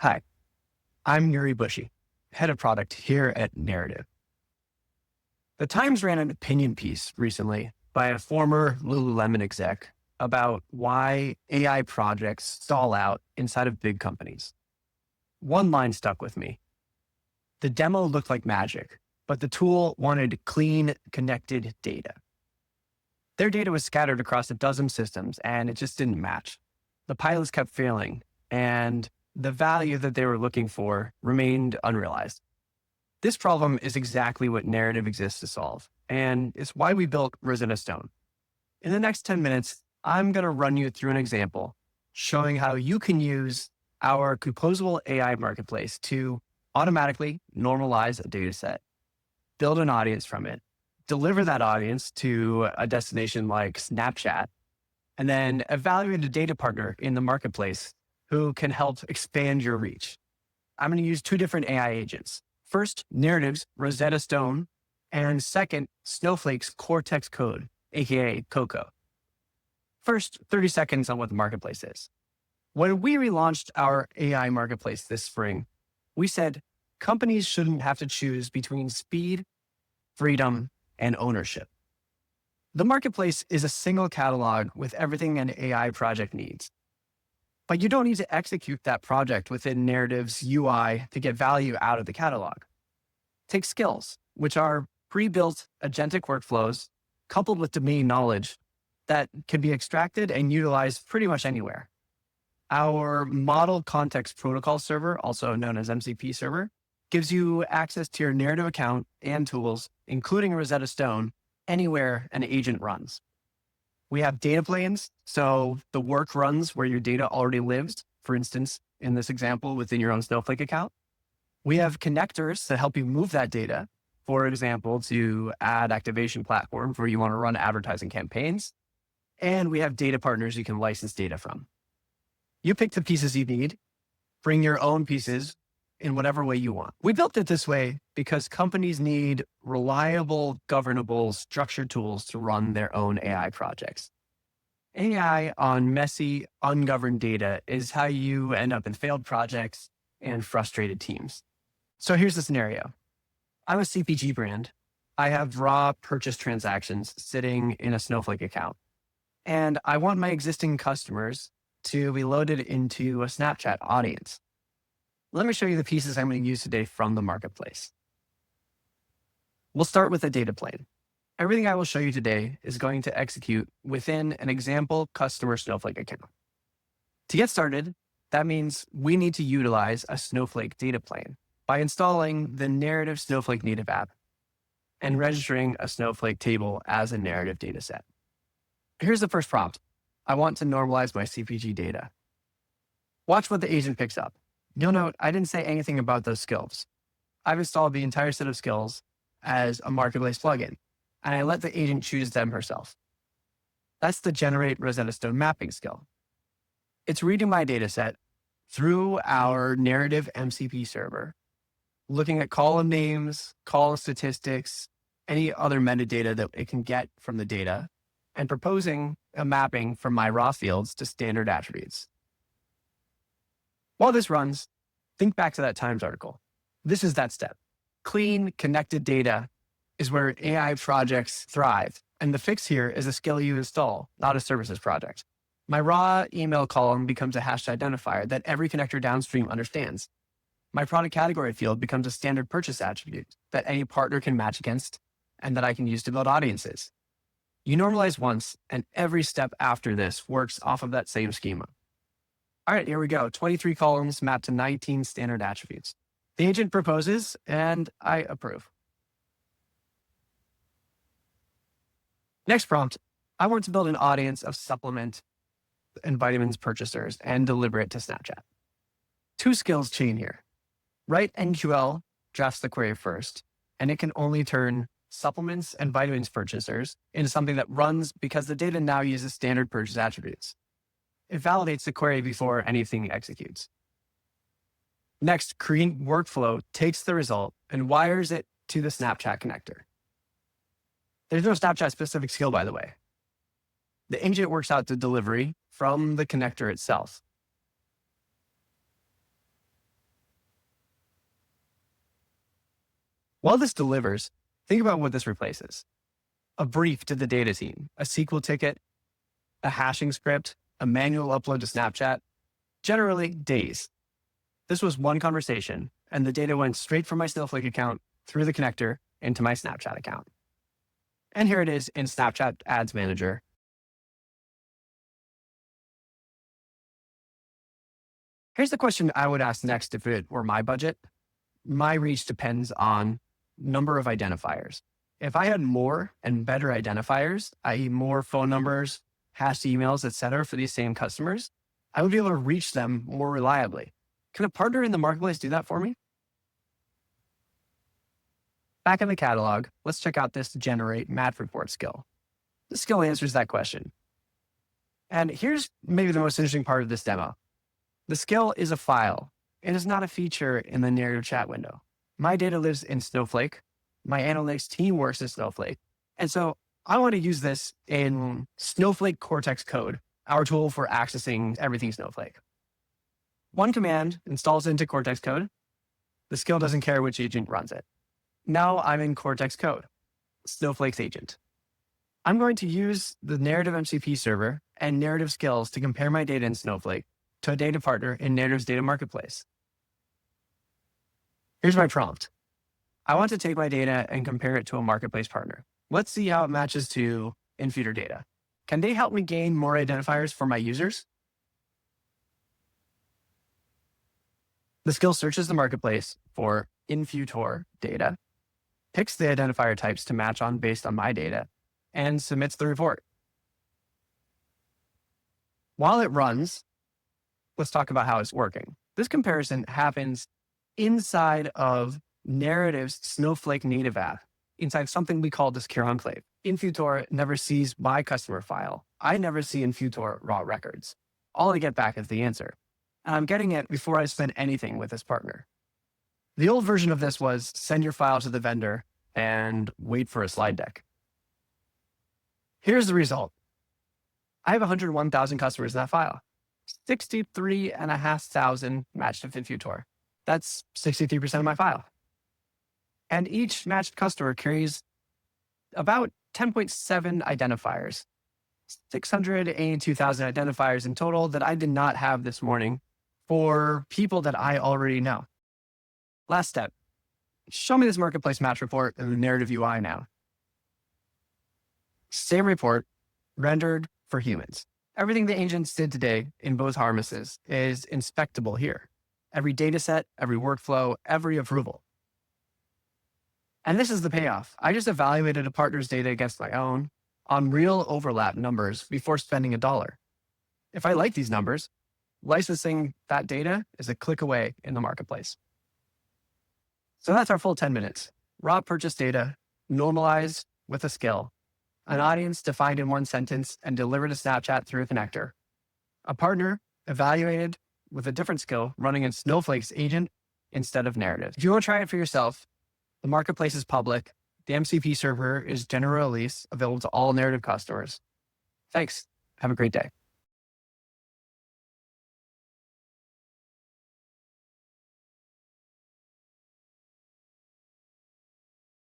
Hi, I'm Yuri Bushy, head of product here at Narrative. The Times ran an opinion piece recently by a former Lululemon exec about why AI projects stall out inside of big companies. One line stuck with me. The demo looked like magic, but the tool wanted clean, connected data. Their data was scattered across a dozen systems, and it just didn't match. The pilots kept failing, and the value that they were looking for remained unrealized. This problem is exactly what Narrative exists to solve, and it's why we built Rosetta Stone. In the next 10 minutes, I'm going to run you through an example showing how you can use our Composable AI Marketplace to automatically normalize a data set, build an audience from it, deliver that audience to a destination like Snapchat, and then evaluate a data partner in the marketplace who can help expand your reach. I'm going to use two different AI agents. First, Narrative's Rosetta Stone, and second, Snowflake's Cortex Code, aka Coco. First, 30 seconds on what the marketplace is. When we relaunched our AI marketplace this spring, we said companies shouldn't have to choose between speed, freedom, and ownership. The marketplace is a single catalog with everything an AI project needs. But you don't need to execute that project within Narrative's UI to get value out of the catalog. Take skills, which are pre-built agentic workflows coupled with domain knowledge that can be extracted and utilized pretty much anywhere. Our Model Context Protocol server, also known as MCP server, gives you access to your Narrative account and tools, including Rosetta Stone, anywhere an agent runs. We have data planes, so the work runs where your data already lives, for instance, in this example, within your own Snowflake account. We have connectors that help you move that data, for example, to ad activation platforms where you want to run advertising campaigns. And we have data partners you can license data from. You pick the pieces you need, bring your own pieces in whatever way you want. We built it this way because companies need reliable, governable, structured tools to run their own AI projects. AI on messy, ungoverned data is how you end up in failed projects and frustrated teams. So here's the scenario. I'm a CPG brand. I have raw purchase transactions sitting in a Snowflake account, and I want my existing customers to be loaded into a Snapchat audience. Let me show you the pieces I'm going to use today from the marketplace. We'll start with a data plane. Everything I will show you today is going to execute within an example customer Snowflake account. To get started, that means we need to utilize a Snowflake data plane by installing the Narrative Snowflake native app and registering a Snowflake table as a Narrative dataset. Here's the first prompt. I want to normalize my CPG data. Watch what the agent picks up. You'll note I didn't say anything about those skills. I've installed the entire set of skills as a marketplace plugin, and I let the agent choose them herself. That's the generate Rosetta Stone mapping skill. It's reading my data set through our Narrative MCP server, looking at column names, column statistics, any other metadata that it can get from the data, and proposing a mapping from my raw fields to standard attributes. While this runs, think back to that Times article. This is that step. Clean, connected data is where AI projects thrive. And the fix here is a skill you install, not a services project. My raw email column becomes a hashed identifier that every connector downstream understands. My product category field becomes a standard purchase attribute that any partner can match against and that I can use to build audiences. You normalize once, and every step after this works off of that same schema. All right, here we go. 23 columns mapped to 19 standard attributes. The agent proposes, and I approve. Next prompt, I want to build an audience of supplement and vitamins purchasers and deliver it to Snapchat. Two skills chain here. Write NQL drafts the query first, and it can only turn supplements and vitamins purchasers into something that runs because the data now uses standard purchase attributes. It validates the query before anything executes. Next, create workflow takes the result and wires it to the Snapchat connector. There's no Snapchat specific skill, by the way. The agent works out the delivery from the connector itself. While this delivers, think about what this replaces. A brief to the data team, a SQL ticket, a hashing script, a manual upload to Snapchat, generally days. This was one conversation, and the data went straight from my Snowflake account through the connector into my Snapchat account. And here it is in Snapchat Ads Manager. Here's the question I would ask next if it were my budget. My reach depends on number of identifiers. If I had more and better identifiers, i.e. more phone numbers, hashed emails, etc., for these same customers, I would be able to reach them more reliably. Can a partner in the marketplace do that for me? Back in the catalog, let's check out this generate match report skill. This skill answers that question. And here's maybe the most interesting part of this demo. The skill is a file. It is not a feature in the narrative chat window. My data lives in Snowflake. My analytics team works in Snowflake. And so I want to use this in Snowflake Cortex code, our tool for accessing everything Snowflake. One command installs into Cortex code. The skill doesn't care which agent runs it. Now I'm in Cortex code, Snowflake's agent. I'm going to use the narrative MCP server and narrative skills to compare my data in Snowflake to a data partner in Narrative's data marketplace. Here's my prompt. I want to take my data and compare it to a marketplace partner. Let's see how it matches to Infutor data. Can they help me gain more identifiers for my users? The skill searches the marketplace for Infutor data, picks the identifier types to match on based on my data, and submits the report. While it runs, let's talk about how it's working. This comparison happens inside of Narrative's Snowflake native app, inside something we call the secure enclave. Infutor never sees my customer file. I never see Infutor raw records. All I get back is the answer. And I'm getting it before I spend anything with this partner. The old version of this was send your file to the vendor and wait for a slide deck. Here's the result. I have 101,000 customers in that file. 63,500 matched with Infutor. That's 63% of my file. And each matched customer carries about 10.7 identifiers, 682,000 identifiers in total that I did not have this morning for people that I already know. Last step, show me this marketplace match report in the narrative UI now. Same report, rendered for humans. Everything the agents did today in both harnesses is inspectable here. Every data set, every workflow, every approval. And this is the payoff. I just evaluated a partner's data against my own on real overlap numbers before spending $1. If I like these numbers, licensing that data is a click away in the marketplace. So that's our full 10 minutes. Raw purchase data, normalized with a skill, an audience defined in one sentence and delivered to Snapchat through a connector, a partner evaluated with a different skill running in Snowflake's agent instead of narrative. If you want to try it for yourself, the marketplace is public. The MCP server is general release, available to all narrative customers. Thanks. Have a great day.